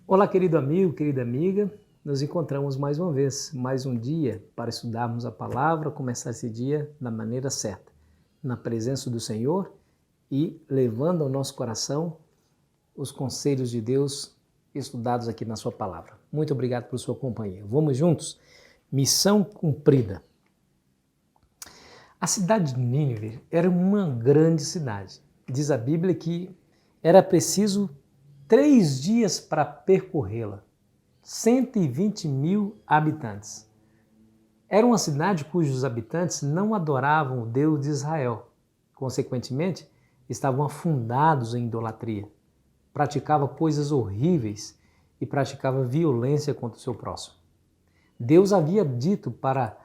Olá, querido amigo, querida amiga. Nos encontramos mais uma vez, mais um dia para estudarmos a palavra, começar esse dia da maneira certa, na presença do Senhor e levando ao nosso coração os conselhos de Deus estudados aqui na sua palavra. Muito obrigado por sua companhia. Vamos juntos? Missão cumprida. A cidade de Nínive era uma grande cidade. Diz a Bíblia que era preciso 3 dias para percorrê-la. 120 mil habitantes. Era uma cidade cujos habitantes não adoravam o Deus de Israel. Consequentemente, estavam afundados em idolatria. Praticava coisas horríveis e praticava violência contra o seu próximo. Deus havia dito para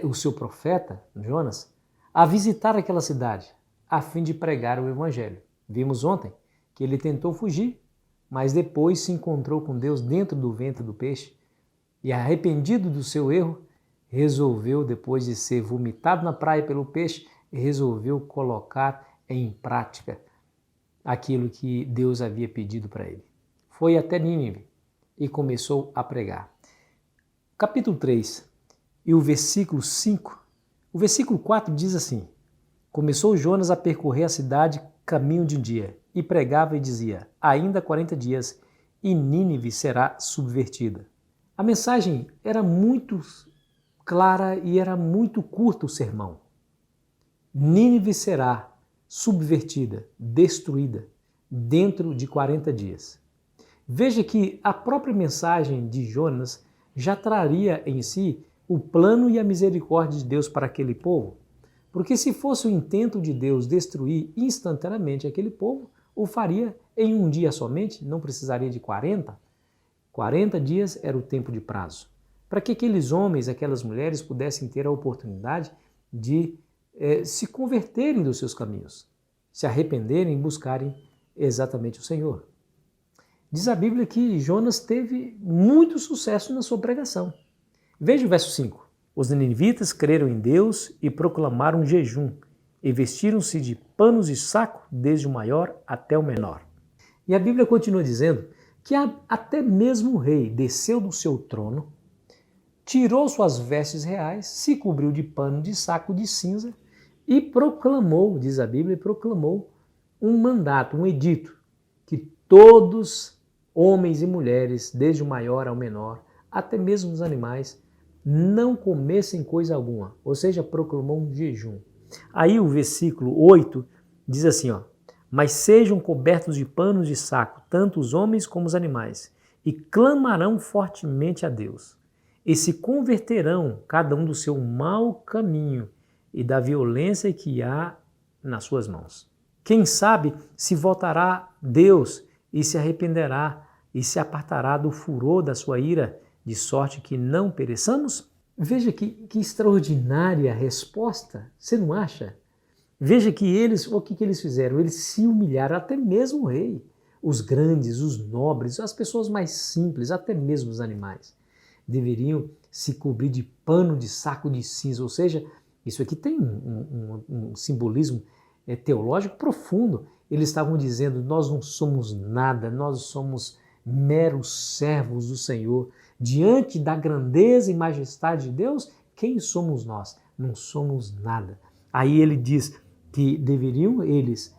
o seu profeta, Jonas, a visitar aquela cidade, a fim de pregar o evangelho. Vimos ontem que ele tentou fugir, mas depois se encontrou com Deus dentro do ventre do peixe e, arrependido do seu erro, resolveu, depois de ser vomitado na praia pelo peixe, resolveu colocar em prática aquilo que Deus havia pedido para ele. Foi até Nínive e começou a pregar. Capítulo 3 e o versículo 5, o versículo 4 diz assim: Começou Jonas a percorrer a cidade caminho de um dia e pregava e dizia: ainda 40 dias e Nínive será subvertida. A mensagem era muito clara e era muito curto o sermão. Nínive será subvertida, destruída, dentro de 40 dias. Veja que a própria mensagem de Jonas já traria em si o plano e a misericórdia de Deus para aquele povo. Porque se fosse o intento de Deus destruir instantaneamente aquele povo, o faria em um dia somente, não precisaria de 40. 40 dias era o tempo de prazo. Para que aqueles homens, aquelas mulheres pudessem ter a oportunidade de se converterem dos seus caminhos, se arrependerem e buscarem exatamente o Senhor. Diz a Bíblia que Jonas teve muito sucesso na sua pregação. Veja o verso 5. Os ninivitas creram em Deus e proclamaram jejum, e vestiram-se de panos de saco, desde o maior até o menor. E a Bíblia continua dizendo que até mesmo o rei desceu do seu trono, tirou suas vestes reais, se cobriu de pano de saco de cinza e proclamou, diz a Bíblia, proclamou um mandato, um edito, que todos, homens e mulheres, desde o maior ao menor, até mesmo os animais, não comessem coisa alguma, ou seja, proclamou um jejum. Aí o versículo 8 diz assim, mas sejam cobertos de panos de saco, tanto os homens como os animais, e clamarão fortemente a Deus, e se converterão cada um do seu mau caminho e da violência que há nas suas mãos. Quem sabe se voltará Deus e se arrependerá e se apartará do furor da sua ira, de sorte que não pereçamos? Veja que extraordinária resposta, você não acha? Veja que o que eles fizeram? Eles se humilharam, até mesmo o rei, os grandes, os nobres, as pessoas mais simples, até mesmo os animais, deveriam se cobrir de pano de saco de cinza, ou seja, isso aqui tem um simbolismo teológico profundo. Eles estavam dizendo, nós não somos nada, nós somos meros servos do Senhor. Diante da grandeza e majestade de Deus, quem somos nós? Não somos nada. Aí ele diz que deveriam eles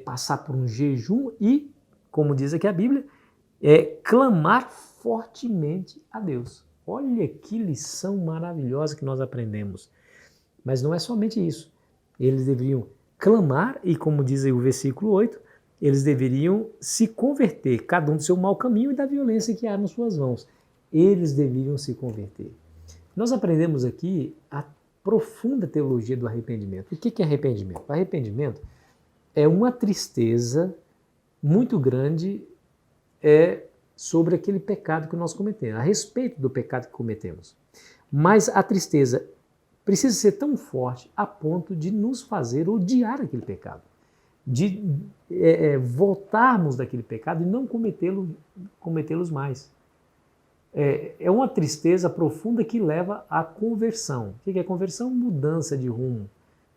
passar por um jejum e, como diz aqui a Bíblia, clamar fortemente a Deus. Olha que lição maravilhosa que nós aprendemos. Mas não é somente isso. Eles deveriam clamar e, como diz aí o versículo 8, eles deveriam se converter, cada um do seu mau caminho e da violência que há nas suas mãos. Eles deveriam se converter. Nós aprendemos aqui a profunda teologia do arrependimento. O que é arrependimento? Arrependimento é uma tristeza muito grande sobre aquele pecado que nós cometemos, a respeito do pecado que cometemos. Mas a tristeza precisa ser tão forte a ponto de nos fazer odiar aquele pecado, de voltarmos daquele pecado e não cometê-los mais. É uma tristeza profunda que leva à conversão. O que é conversão? Mudança de rumo.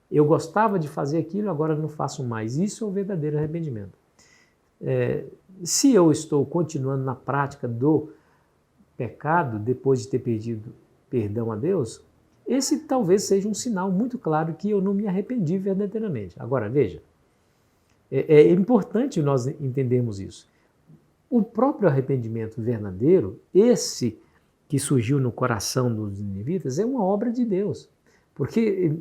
Eu gostava de fazer aquilo, agora não faço mais. Isso é o verdadeiro arrependimento. Se eu estou continuando na prática do pecado, depois de ter pedido perdão a Deus, esse talvez seja um sinal muito claro que eu não me arrependi verdadeiramente. Agora, veja, é importante nós entendermos isso. O próprio arrependimento verdadeiro, esse que surgiu no coração dos ninivitas, é uma obra de Deus. Porque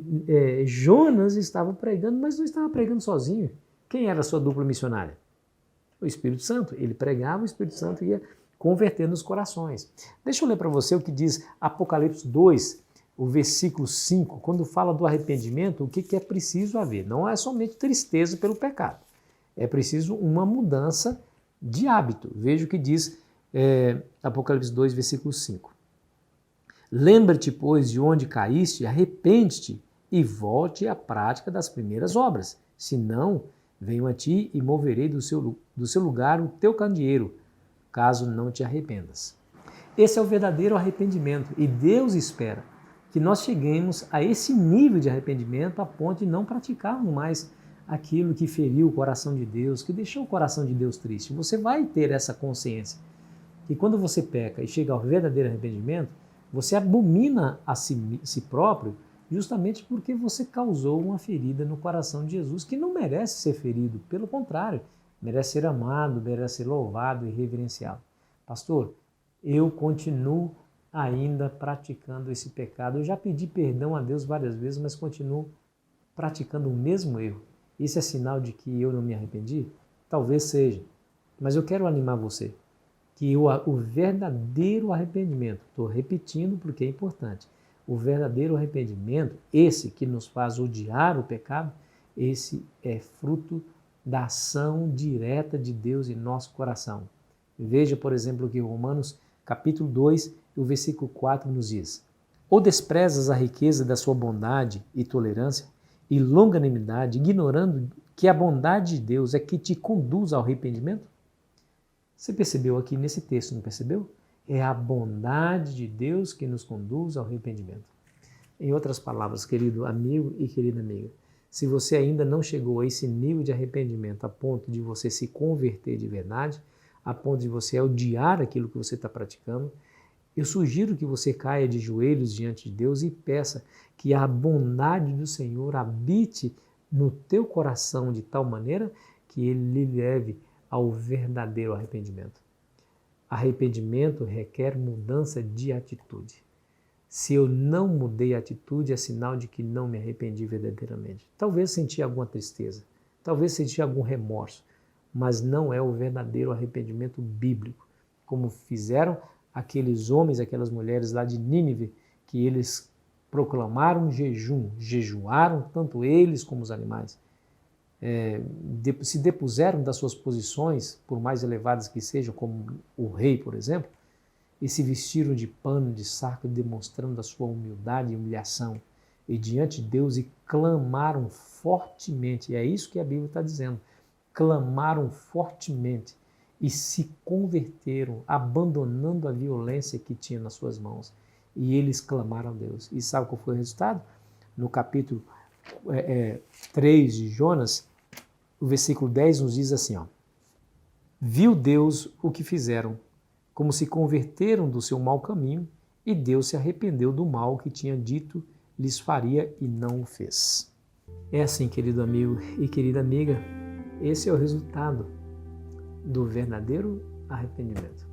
Jonas estava pregando, mas não estava pregando sozinho. Quem era a sua dupla missionária? O Espírito Santo. Ele pregava, o Espírito Santo ia convertendo os corações. Deixa eu ler para você o que diz Apocalipse 2, o versículo 5, quando fala do arrependimento, o que é preciso haver? Não é somente tristeza pelo pecado, é preciso uma mudança de hábito. Veja o que diz Apocalipse 2, versículo 5. Lembra-te, pois, de onde caíste, arrepende-te e volte à prática das primeiras obras. Senão, venho a ti e moverei do seu lugar o teu candeeiro, caso não te arrependas. Esse é o verdadeiro arrependimento e Deus espera que nós cheguemos a esse nível de arrependimento a ponto de não praticarmos mais aquilo que feriu o coração de Deus, que deixou o coração de Deus triste. Você vai ter essa consciência que quando você peca e chega ao verdadeiro arrependimento, você abomina a si próprio justamente porque você causou uma ferida no coração de Jesus que não merece ser ferido, pelo contrário, merece ser amado, merece ser louvado e reverenciado. Pastor, eu continuo ainda praticando esse pecado. Eu já pedi perdão a Deus várias vezes, mas continuo praticando o mesmo erro. Isso é sinal de que eu não me arrependi? Talvez seja. Mas eu quero animar você que o verdadeiro arrependimento, estou repetindo porque é importante, o verdadeiro arrependimento, esse que nos faz odiar o pecado, esse é fruto da ação direta de Deus em nosso coração. Veja, por exemplo, que Romanos capítulo 2, o versículo 4 nos diz: ou desprezas a riqueza da sua bondade e tolerância e longanimidade, ignorando que a bondade de Deus é que te conduz ao arrependimento? Você percebeu aqui nesse texto, não percebeu? É a bondade de Deus que nos conduz ao arrependimento. Em outras palavras, querido amigo e querida amiga, se você ainda não chegou a esse nível de arrependimento a ponto de você se converter de verdade, a ponto de você odiar aquilo que você está praticando, eu sugiro que você caia de joelhos diante de Deus e peça que a bondade do Senhor habite no teu coração de tal maneira que Ele lhe leve ao verdadeiro arrependimento. Arrependimento requer mudança de atitude. Se eu não mudei a atitude, é sinal de que não me arrependi verdadeiramente. Talvez senti alguma tristeza, talvez senti algum remorso, mas não é o verdadeiro arrependimento bíblico, como fizeram aqueles homens, aquelas mulheres lá de Nínive, que eles proclamaram jejum, jejuaram tanto eles como os animais. Se depuseram das suas posições, por mais elevadas que sejam, como o rei, por exemplo, e se vestiram de pano, de saco, demonstrando a sua humildade e humilhação, e diante de Deus, e clamaram fortemente, e é isso que a Bíblia está dizendo, clamaram fortemente e se converteram, abandonando a violência que tinha nas suas mãos, e eles clamaram a Deus. E sabe qual foi o resultado? No capítulo 3 de Jonas, o versículo 10 nos diz assim, ó: viu Deus o que fizeram, como se converteram do seu mau caminho, e Deus se arrependeu do mal que tinha dito lhes faria e não o fez. É assim, querido amigo e querida amiga, esse é o resultado do verdadeiro arrependimento.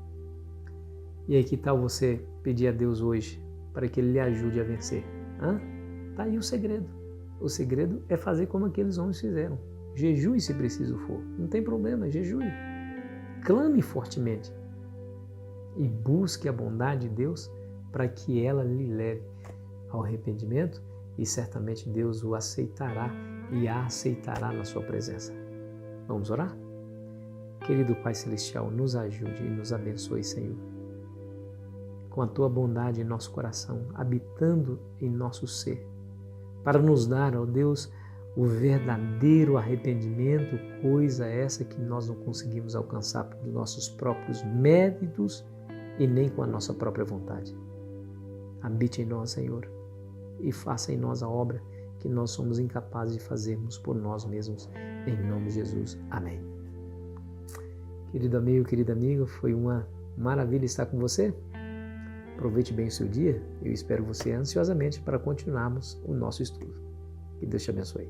E aí, que tal você pedir a Deus hoje para que Ele lhe ajude a vencer? Tá aí o segredo. O segredo é fazer como aqueles homens fizeram. Jejue se preciso for. Não tem problema, jejue. Clame fortemente. E busque a bondade de Deus para que ela lhe leve ao arrependimento e certamente Deus o aceitará e a aceitará na sua presença. Vamos orar? Querido Pai Celestial, nos ajude e nos abençoe, Senhor. Com a Tua bondade em nosso coração, habitando em nosso ser, para nos dar, ó Deus, o verdadeiro arrependimento, coisa essa que nós não conseguimos alcançar por nossos próprios méritos e nem com a nossa própria vontade. Habite em nós, Senhor, e faça em nós a obra que nós somos incapazes de fazermos por nós mesmos. Em nome de Jesus. Amém. Querido amigo, querida amiga, foi uma maravilha estar com você. Aproveite bem o seu dia. Eu espero você ansiosamente para continuarmos o nosso estudo. Que Deus te abençoe.